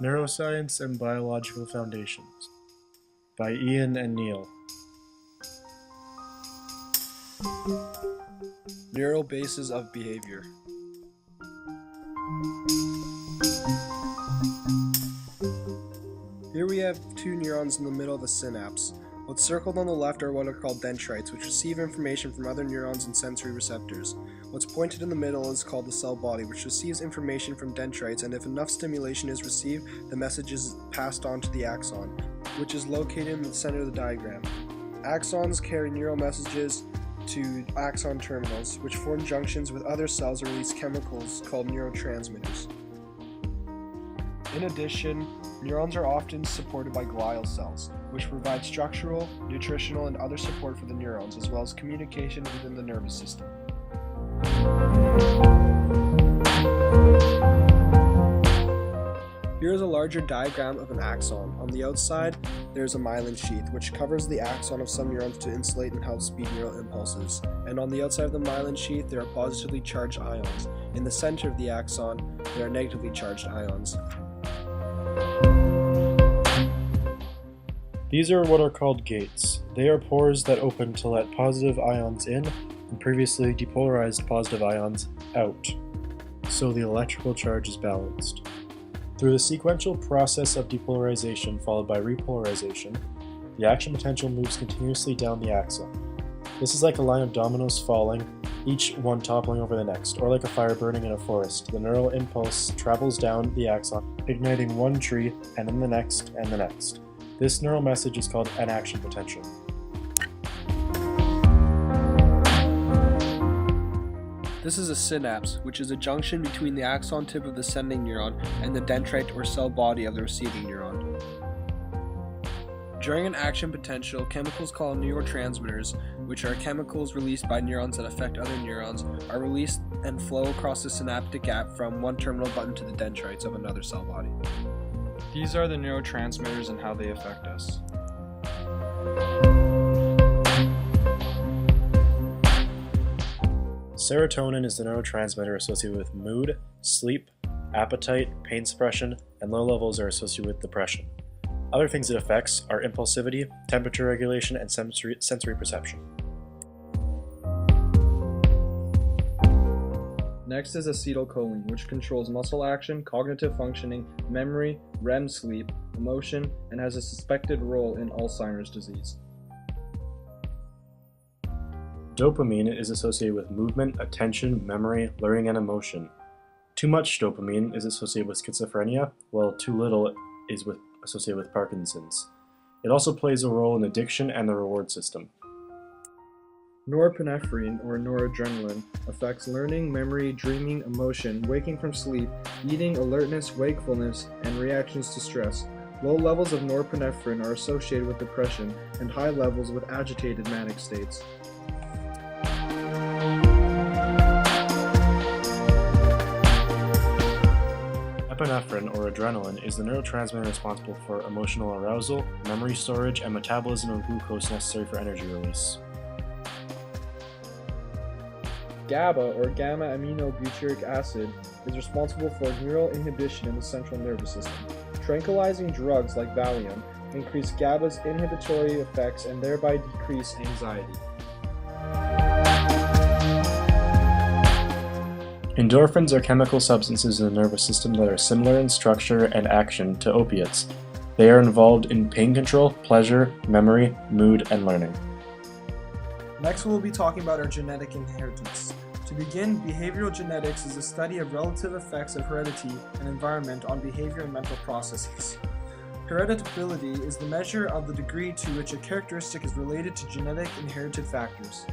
Neuroscience and Biological Foundations by Ian and Neil. Neural bases of behavior. Here we have two neurons in the middle of the synapse. What's circled on the left are what are called dendrites, which receive information from other neurons and sensory receptors. What's pointed in the middle is called the cell body, which receives information from dendrites, and if enough stimulation is received, the message is passed on to the axon, which is located in the center of the diagram. Axons carry neural messages to axon terminals, which form junctions with other cells and release chemicals called neurotransmitters. In addition, neurons are often supported by glial cells, which provide structural, nutritional, and other support for the neurons, as well as communication within the nervous system. Here is a larger diagram of an axon. On the outside, there is a myelin sheath, which covers the axon of some neurons to insulate and help speed neural impulses. And on the outside of the myelin sheath, there are positively charged ions. In the center of the axon, there are negatively charged ions. These are what are called gates. They are pores that open to let positive ions in and previously depolarized positive ions out, so the electrical charge is balanced. Through the sequential process of depolarization followed by repolarization, the action potential moves continuously down the axon. This is like a line of dominoes falling, each one toppling over the next, or like a fire burning in a forest. The neural impulse travels down the axon, igniting one tree and then the next and the next. This neural message is called an action potential. This is a synapse, which is a junction between the axon tip of the sending neuron and the dendrite or cell body of the receiving neuron. During an action potential, chemicals called neurotransmitters, which are chemicals released by neurons that affect other neurons, are released and flow across the synaptic gap from one terminal button to the dendrites of another cell body. These are the neurotransmitters and how they affect us. Serotonin is the neurotransmitter associated with mood, sleep, appetite, pain suppression, and low levels are associated with depression. Other things it affects are impulsivity, temperature regulation, and sensory perception. Next is acetylcholine, which controls muscle action, cognitive functioning, memory, REM sleep, emotion, and has a suspected role in Alzheimer's disease. Dopamine is associated with movement, attention, memory, learning, and emotion. Too much dopamine is associated with schizophrenia, while too little is associated with Parkinson's. It also plays a role in addiction and the reward system. Norepinephrine, or noradrenaline, affects learning, memory, dreaming, emotion, waking from sleep, eating, alertness, wakefulness, and reactions to stress. Low levels of norepinephrine are associated with depression, and high levels with agitated manic states. Epinephrine, or adrenaline, is the neurotransmitter responsible for emotional arousal, memory storage, and metabolism of glucose necessary for energy release. GABA, or gamma-aminobutyric acid, is responsible for neural inhibition in the central nervous system. Tranquilizing drugs like Valium increase GABA's inhibitory effects and thereby decrease anxiety. Endorphins are chemical substances in the nervous system that are similar in structure and action to opiates. They are involved in pain control, pleasure, memory, mood, and learning. Next, we'll be talking about our genetic inheritance. To begin, behavioral genetics is the study of relative effects of heredity and environment on behavior and mental processes. Hereditability is the measure of the degree to which a characteristic is related to genetic inherited factors.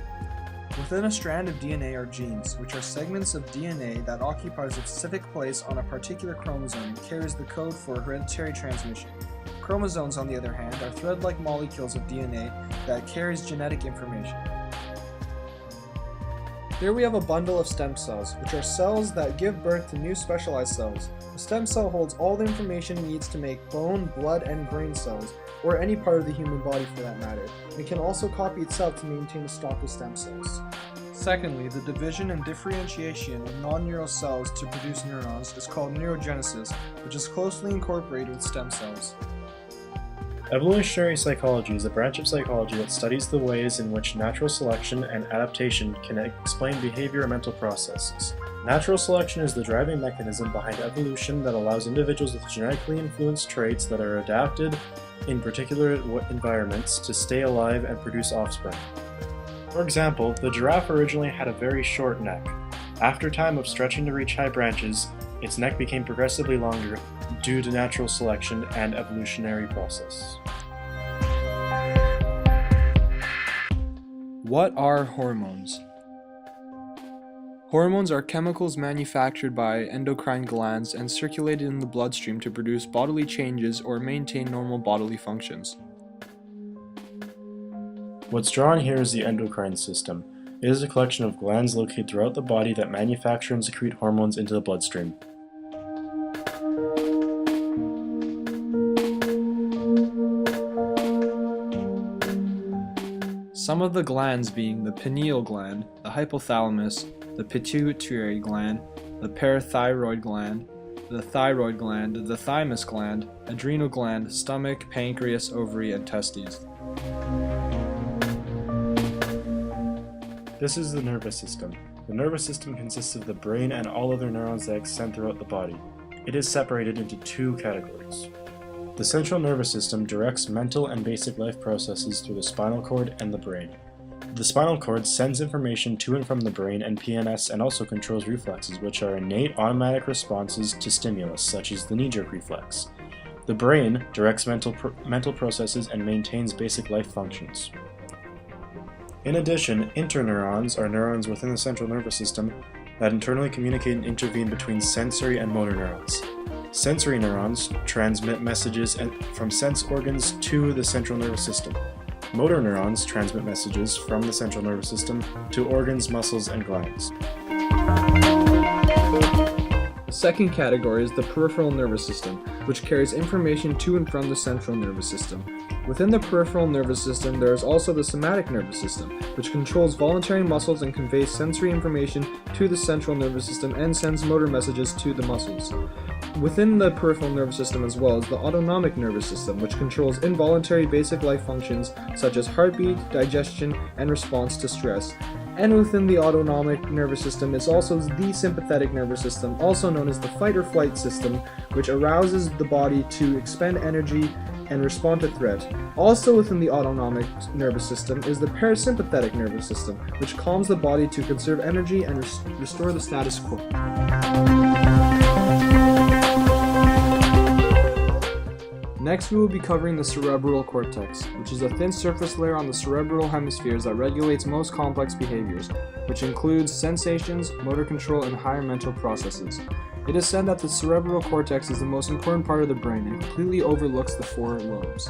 Within a strand of DNA are genes, which are segments of DNA that occupies a specific place on a particular chromosome and carries the code for hereditary transmission. Chromosomes, on the other hand, are thread-like molecules of DNA that carries genetic information. Here we have a bundle of stem cells, which are cells that give birth to new specialized cells. A stem cell holds all the information it needs to make bone, blood, and brain cells, or any part of the human body for that matter. It can also copy itself to maintain a stock of stem cells. Secondly, the division and differentiation of non-neural cells to produce neurons is called neurogenesis, which is closely incorporated with stem cells. Evolutionary psychology is a branch of psychology that studies the ways in which natural selection and adaptation can explain behavior and mental processes. Natural selection is the driving mechanism behind evolution that allows individuals with genetically influenced traits that are adapted in particular environments to stay alive and produce offspring. For example, the giraffe originally had a very short neck. After time of stretching to reach high branches, its neck became progressively longer due to natural selection and evolutionary process. What are hormones? Hormones are chemicals manufactured by endocrine glands and circulated in the bloodstream to produce bodily changes or maintain normal bodily functions. What's drawn here is the endocrine system. It is a collection of glands located throughout the body that manufacture and secrete hormones into the bloodstream. Some of the glands being the pineal gland, the hypothalamus, the pituitary gland, the parathyroid gland, the thymus gland, adrenal gland, stomach, pancreas, ovary, and testes. This is the nervous system. The nervous system consists of the brain and all other neurons that extend throughout the body. It is separated into two categories. The central nervous system directs mental and basic life processes through the spinal cord and the brain. The spinal cord sends information to and from the brain and PNS and also controls reflexes, which are innate automatic responses to stimulus, such as the knee-jerk reflex. The brain directs mental processes and maintains basic life functions. In addition, interneurons are neurons within the central nervous system that internally communicate and intervene between sensory and motor neurons. Sensory neurons transmit messages from sense organs to the central nervous system. Motor neurons transmit messages from the central nervous system to organs, muscles, and glands. The second category is the peripheral nervous system, which carries information to and from the central nervous system. Within the peripheral nervous system, there is also the somatic nervous system, which controls voluntary muscles and conveys sensory information to the central nervous system and sends motor messages to the muscles. Within the peripheral nervous system as well is the autonomic nervous system, which controls involuntary basic life functions such as heartbeat, digestion, and response to stress. And within the autonomic nervous system is also the sympathetic nervous system, also known as the fight or flight system, which arouses the body to expend energy and respond to threat. Also within the autonomic nervous system is the parasympathetic nervous system, which calms the body to conserve energy and restore the status quo. Next, we will be covering the cerebral cortex, which is a thin surface layer on the cerebral hemispheres that regulates most complex behaviors, which includes sensations, motor control, and higher mental processes. It is said that the cerebral cortex is the most important part of the brain and completely overlooks the four lobes.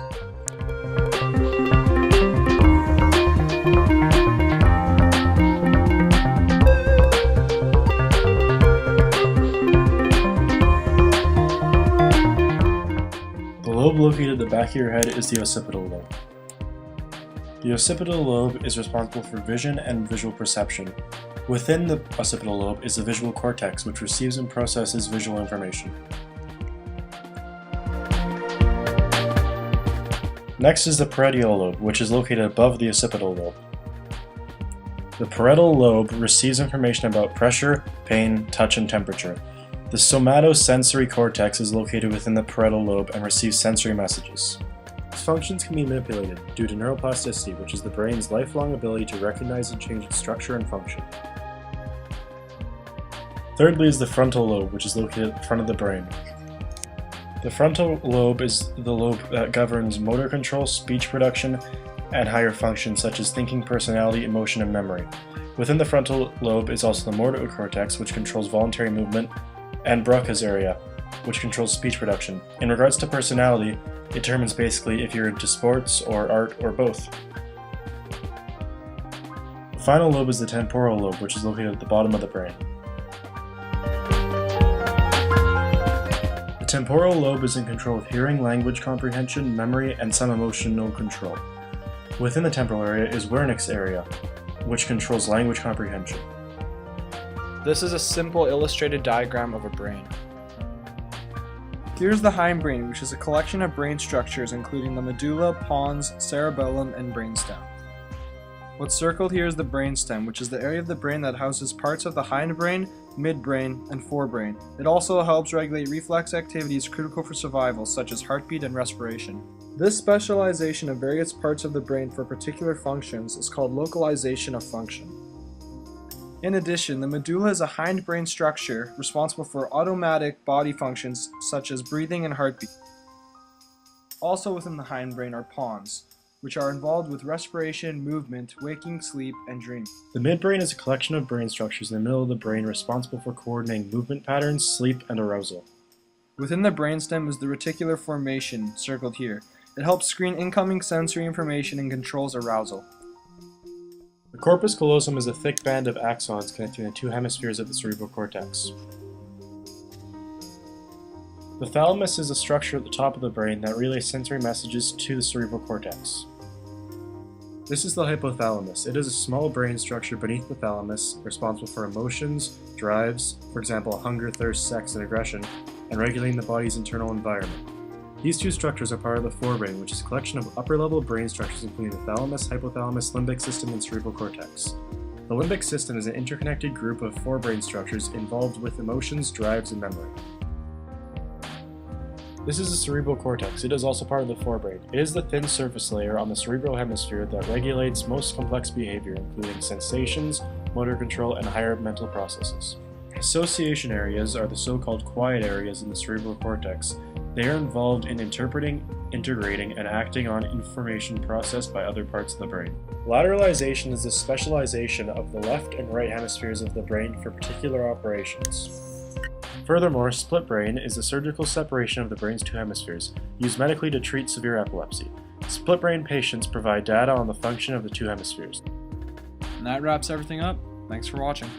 The lobe located at the back of your head is the occipital lobe. The occipital lobe is responsible for vision and visual perception. Within the occipital lobe is the visual cortex, which receives and processes visual information. Next is the parietal lobe, which is located above the occipital lobe. The parietal lobe receives information about pressure, pain, touch, and temperature. The somatosensory cortex is located within the parietal lobe and receives sensory messages. Its functions can be manipulated due to neuroplasticity, which is the brain's lifelong ability to recognize and change its structure and function. Thirdly is the frontal lobe, which is located at the front of the brain. The frontal lobe is the lobe that governs motor control, speech production, and higher functions such as thinking, personality, emotion, and memory. Within the frontal lobe is also the motor cortex, which controls voluntary movement, and Broca's area, which controls speech production. In regards to personality, it determines basically if you're into sports or art or both. The final lobe is the temporal lobe, which is located at the bottom of the brain. The temporal lobe is in control of hearing, language comprehension, memory, and some emotional control. Within the temporal area is Wernicke's area, which controls language comprehension. This is a simple illustrated diagram of a brain. Here's the hindbrain, which is a collection of brain structures including the medulla, pons, cerebellum, and brainstem. What's circled here is the brainstem, which is the area of the brain that houses parts of the hindbrain, midbrain, and forebrain. It also helps regulate reflex activities critical for survival, such as heartbeat and respiration. This specialization of various parts of the brain for particular functions is called localization of function. In addition, the medulla is a hindbrain structure responsible for automatic body functions such as breathing and heartbeat. Also within the hindbrain are pons, which are involved with respiration, movement, waking, sleep, and dreaming. The midbrain is a collection of brain structures in the middle of the brain responsible for coordinating movement patterns, sleep, and arousal. Within the brainstem is the reticular formation, circled here. It helps screen incoming sensory information and controls arousal. The corpus callosum is a thick band of axons connecting the two hemispheres of the cerebral cortex. The thalamus is a structure at the top of the brain that relays sensory messages to the cerebral cortex. This is the hypothalamus. It is a small brain structure beneath the thalamus, responsible for emotions, drives, for example hunger, thirst, sex, and aggression, and regulating the body's internal environment. These two structures are part of the forebrain, which is a collection of upper-level brain structures including the thalamus, hypothalamus, limbic system, and cerebral cortex. The limbic system is an interconnected group of forebrain structures involved with emotions, drives, and memory. This is the cerebral cortex. It is also part of the forebrain. It is the thin surface layer on the cerebral hemisphere that regulates most complex behavior, including sensations, motor control, and higher mental processes. Association areas are the so-called quiet areas in the cerebral cortex. They are involved in interpreting, integrating, and acting on information processed by other parts of the brain. Lateralization is the specialization of the left and right hemispheres of the brain for particular operations. Furthermore, split brain is the surgical separation of the brain's two hemispheres, used medically to treat severe epilepsy. Split brain patients provide data on the function of the two hemispheres. And that wraps everything up. Thanks for watching.